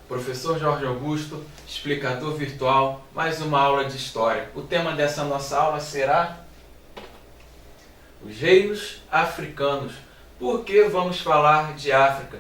Professor Jorge Augusto, explicador virtual, mais uma aula de História. O tema dessa nossa aula será os reinos africanos. Por que vamos falar de África?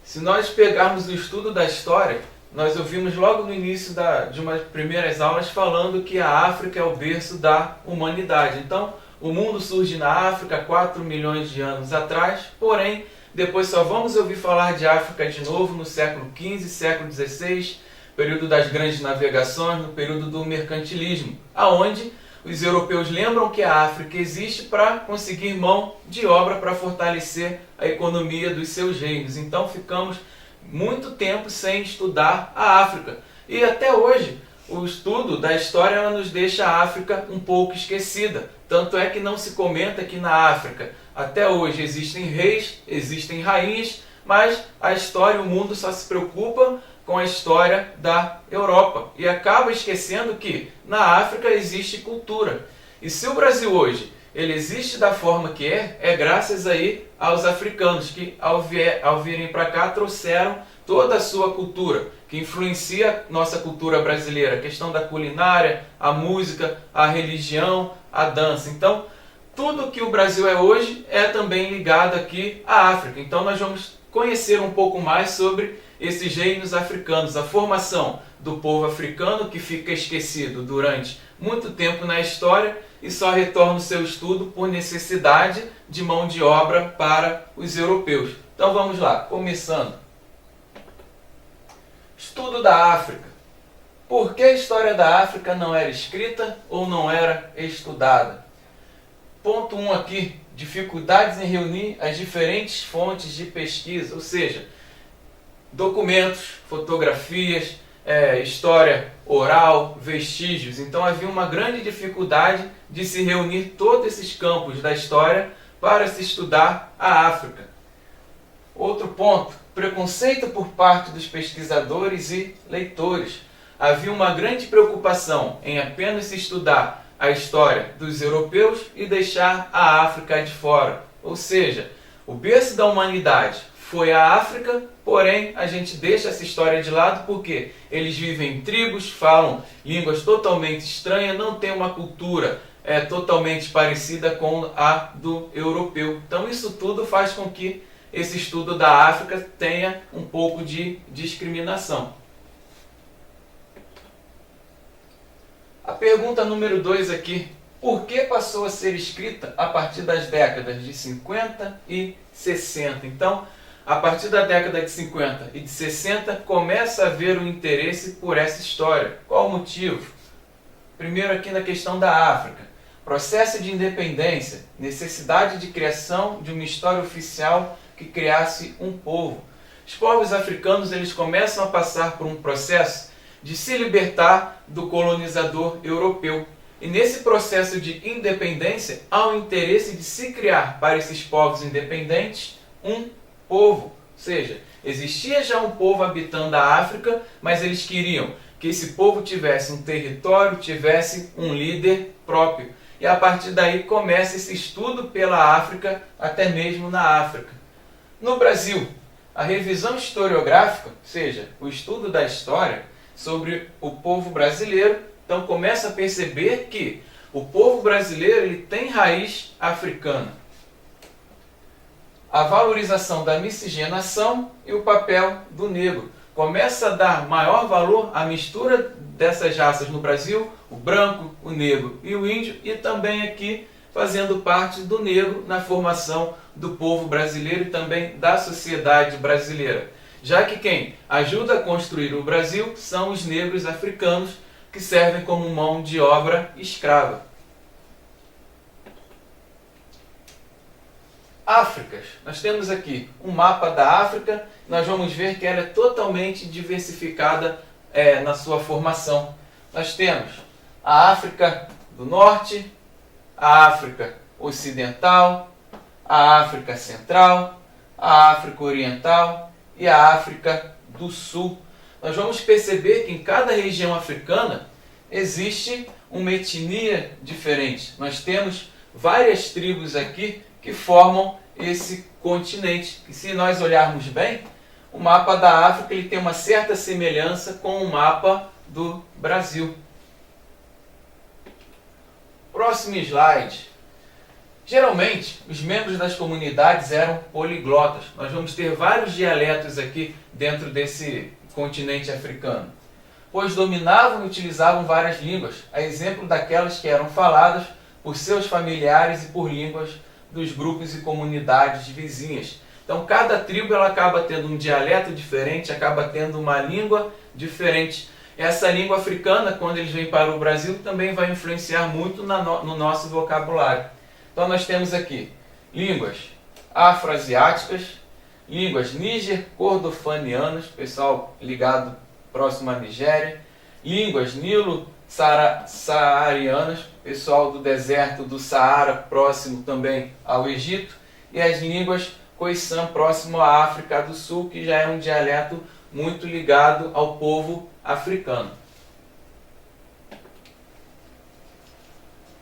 Se nós pegarmos o estudo da história, nós ouvimos logo no início de umas primeiras aulas falando que a África é o berço da humanidade. Então, o mundo surge na África 4 milhões de anos atrás, porém, depois só vamos ouvir falar de África de novo no século XV, século XVI, período das grandes navegações, no período do mercantilismo, aonde os europeus lembram que a África existe para conseguir mão de obra para fortalecer a economia dos seus reinos. Então ficamos muito tempo sem estudar a África. E até hoje, o estudo da história ela nos deixa a África um pouco esquecida. Tanto é que não se comenta que na África, até hoje, existem reis, existem rainhas, mas a história, o mundo só se preocupa com a história da Europa. E acaba esquecendo que na África existe cultura. E se o Brasil hoje ele existe da forma que é graças aí aos africanos, que ao virem para cá trouxeram toda a sua cultura, que influencia nossa cultura brasileira, a questão da culinária, a música, a religião, a dança. Então, tudo que o Brasil é hoje é também ligado aqui à África. Então, nós vamos conhecer um pouco mais sobre esses reinos africanos, a formação do povo africano que fica esquecido durante muito tempo na história e só retorna o seu estudo por necessidade de mão de obra para os europeus. Então vamos lá, começando. Estudo da África. Por que a história da África não era escrita ou não era estudada? Ponto 1 aqui, dificuldades em reunir as diferentes fontes de pesquisa, ou seja, documentos, fotografias, história oral, vestígios. Então havia uma grande dificuldade de se reunir todos esses campos da história para se estudar a África. Outro ponto, preconceito por parte dos pesquisadores e leitores. Havia uma grande preocupação em apenas se estudar a história dos europeus e deixar a África de fora. Ou seja, o berço da humanidade foi a África, porém a gente deixa essa história de lado porque eles vivem em tribos, falam línguas totalmente estranhas, não tem uma cultura totalmente parecida com a do europeu. Então isso tudo faz com que esse estudo da África tenha um pouco de discriminação. A pergunta número 2 aqui, por que passou a ser escrita a partir das décadas de 50 e 60? Então, a partir da década de 50 e de 60, começa a haver um interesse por essa história. Qual o motivo? Primeiro aqui na questão da África. Processo de independência, necessidade de criação de uma história oficial que criasse um povo. Os povos africanos eles começam a passar por um processo de se libertar do colonizador europeu. E nesse processo de independência, há um interesse de se criar para esses povos independentes um povo. Ou seja, existia já um povo habitando a África, mas eles queriam que esse povo tivesse um território, tivesse um líder próprio. E a partir daí começa esse estudo pela África, até mesmo na África. No Brasil, a revisão historiográfica, ou seja, o estudo da história sobre o povo brasileiro, então começa a perceber que o povo brasileiro ele tem raiz africana. A valorização da miscigenação e o papel do negro. Começa a dar maior valor à mistura dessas raças no Brasil, o branco, o negro e o índio, e também aqui fazendo parte do negro na formação do povo brasileiro e também da sociedade brasileira. Já que quem ajuda a construir o Brasil são os negros africanos que servem como mão de obra escrava. Áfricas. Nós temos aqui um mapa da África. Nós vamos ver que ela é totalmente diversificada na sua formação. Nós temos a África do Norte, a África Ocidental, a África Central, a África Oriental e a África do Sul. Nós vamos perceber que em cada região africana existe uma etnia diferente. Nós temos várias tribos aqui que formam esse continente. E se nós olharmos bem, o mapa da África ele tem uma certa semelhança com o mapa do Brasil. Próximo slide. Geralmente, os membros das comunidades eram poliglotas. Nós vamos ter vários dialetos aqui dentro desse continente africano, pois dominavam e utilizavam várias línguas, a exemplo daquelas que eram faladas por seus familiares e por línguas dos grupos e comunidades vizinhas. Então, cada tribo ela acaba tendo um dialeto diferente, acaba tendo uma língua diferente. Essa língua africana, quando eles vêm para o Brasil, também vai influenciar muito no nosso vocabulário. Então, nós temos aqui línguas afroasiáticas, línguas níger-cordofanianas, pessoal ligado próximo à Nigéria, línguas nilo-saarianas, pessoal do deserto do Saara, próximo também ao Egito, e as línguas Khoisan, próximo à África do Sul, que já é um dialeto muito ligado ao povo africano.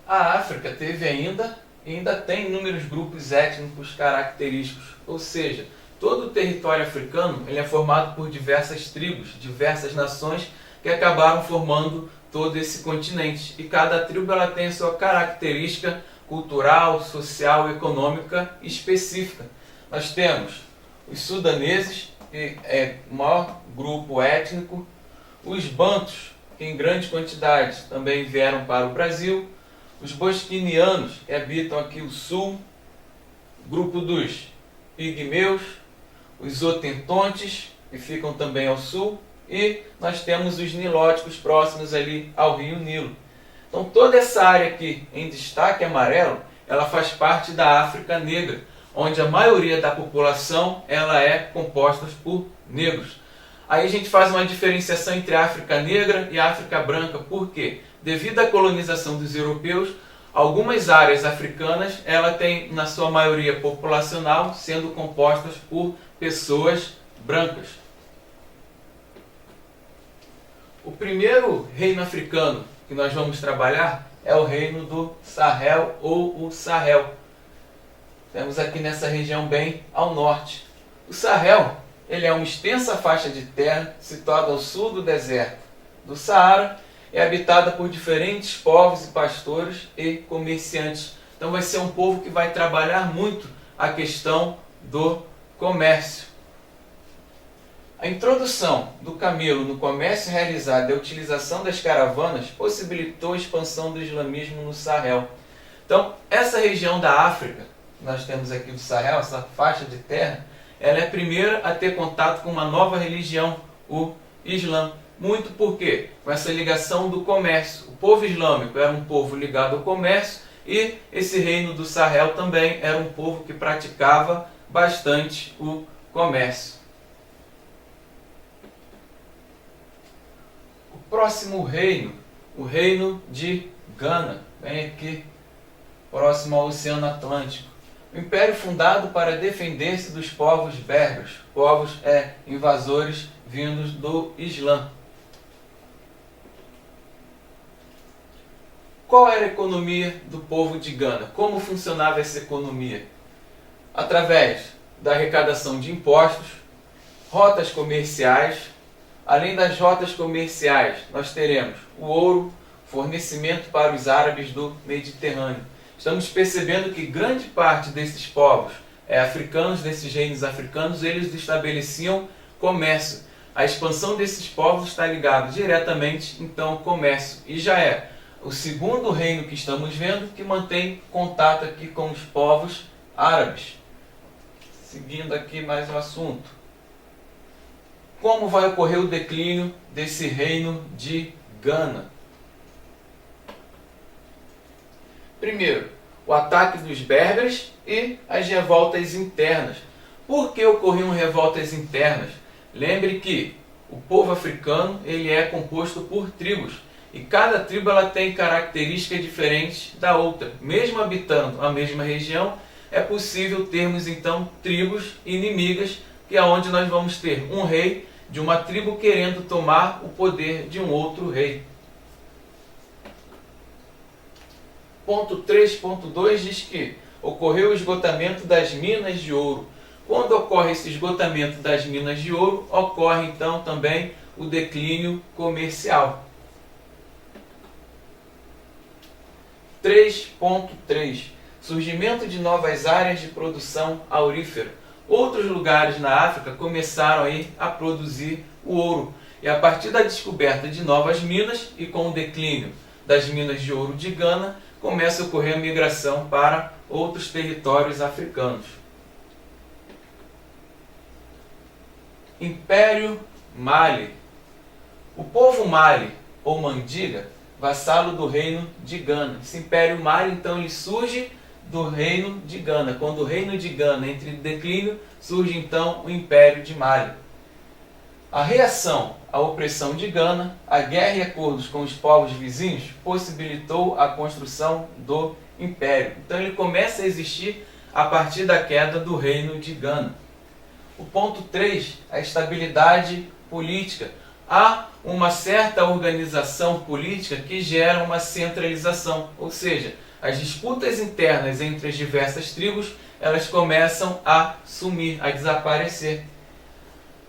A África teve ainda tem inúmeros grupos étnicos característicos, ou seja, todo o território africano ele é formado por diversas tribos, diversas nações que acabaram formando todo esse continente. E cada tribo ela tem a sua característica cultural, social e econômica específica. Nós temos os sudaneses, que é o maior grupo étnico, os bantus, que em grande quantidade também vieram para o Brasil, os bosquinianos, que habitam aqui o sul, o grupo dos pigmeus, os otentontes, que ficam também ao sul, e nós temos os nilóticos próximos ali ao rio Nilo. Então toda essa área aqui em destaque amarelo, ela faz parte da África Negra, onde a maioria da população ela é composta por negros. Aí a gente faz uma diferenciação entre a África Negra e a África Branca. Por quê? Devido à colonização dos europeus, algumas áreas africanas ela tem na sua maioria populacional sendo compostas por pessoas brancas. O primeiro reino africano que nós vamos trabalhar é o reino do Sahel ou o Sahel. Temos aqui nessa região bem ao norte. O Sahel ele é uma extensa faixa de terra situada ao sul do deserto do Saara, é habitada por diferentes povos e pastores e comerciantes. Então vai ser um povo que vai trabalhar muito a questão do comércio. A introdução do camelo no comércio realizado e a utilização das caravanas possibilitou a expansão do islamismo no Sahel. Então, essa região da África, que nós temos aqui do Sahel, essa faixa de terra, ela é a primeira a ter contato com uma nova religião, o Islã. Muito por quê? Com essa ligação do comércio. O povo islâmico era um povo ligado ao comércio e esse reino do Sahel também era um povo que praticava bastante o comércio. O próximo reino, o reino de Gana, vem aqui próximo ao Oceano Atlântico. O império fundado para defender-se dos povos berberes, povos invasores vindos do Islã. Qual era a economia do povo de Gana? Como funcionava essa economia? Através da arrecadação de impostos, rotas comerciais. Além das rotas comerciais, nós teremos o ouro, fornecimento para os árabes do Mediterrâneo. Estamos percebendo que grande parte desses povos africanos, desses reinos africanos, eles estabeleciam comércio. A expansão desses povos está ligada diretamente, então, ao comércio. E já é o segundo reino que estamos vendo que mantém contato aqui com os povos árabes. Seguindo aqui mais um assunto. Como vai ocorrer o declínio desse reino de Gana? Primeiro, o ataque dos berberes e as revoltas internas. Por que ocorriam revoltas internas? Lembre que o povo africano ele é composto por tribos e cada tribo ela tem características diferentes da outra. Mesmo habitando a mesma região, é possível termos então tribos inimigas, que é onde nós vamos ter um rei de uma tribo querendo tomar o poder de um outro rei. Ponto 3.2 diz que ocorreu o esgotamento das minas de ouro. Quando ocorre esse esgotamento das minas de ouro, ocorre então também o declínio comercial. 3.3 Surgimento de novas áreas de produção aurífera. Outros lugares na África começaram aí a produzir o ouro. E a partir da descoberta de novas minas e com o declínio das minas de ouro de Gana, começa a ocorrer a migração para outros territórios africanos. Império Mali. O povo Mali, ou Mandiga, vassalo do reino de Gana. Esse Império Mali, então, ele surge do reino de Gana. Quando o reino de Gana entra em declínio, surge então o Império de Mali. A reação à opressão de Gana, a guerra e acordos com os povos vizinhos, possibilitou a construção do Império. Então ele começa a existir a partir da queda do reino de Gana. O ponto 3, a estabilidade política. Há uma certa organização política que gera uma centralização, ou seja, as disputas internas entre as diversas tribos, elas começam a sumir, a desaparecer.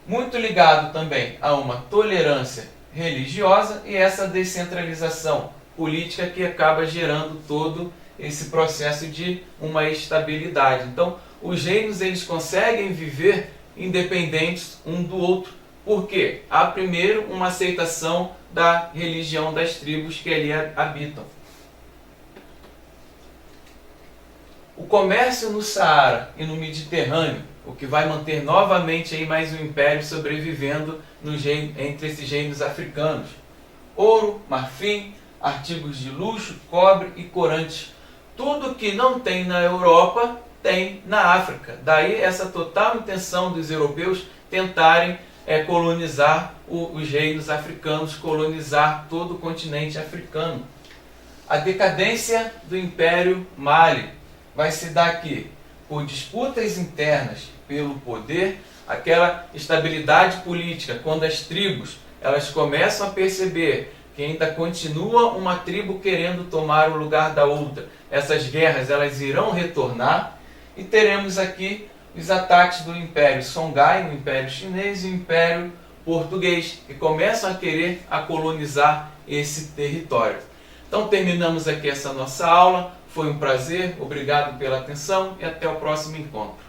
Muito ligado também a uma tolerância religiosa e essa descentralização política que acaba gerando todo esse processo de uma estabilidade. Então, os reinos eles conseguem viver independentes um do outro. Por quê? Há primeiro uma aceitação da religião das tribos que ali habitam. O comércio no Saara e no Mediterrâneo, o que vai manter novamente aí mais um império sobrevivendo entre esses reinos africanos. Ouro, marfim, artigos de luxo, cobre e corantes. Tudo que não tem na Europa tem na África. Daí essa total intenção dos europeus tentarem colonizar os reinos africanos, colonizar todo o continente africano. A decadência do Império Mali vai se dar aqui por disputas internas pelo poder, aquela estabilidade política, quando as tribos elas começam a perceber que ainda continua uma tribo querendo tomar o lugar da outra. Essas guerras elas irão retornar e teremos aqui os ataques do Império Songhai, o Império Chinês e o Império Português, que começam a querer colonizar esse território. Então terminamos aqui essa nossa aula. Foi um prazer, obrigado pela atenção e até o próximo encontro.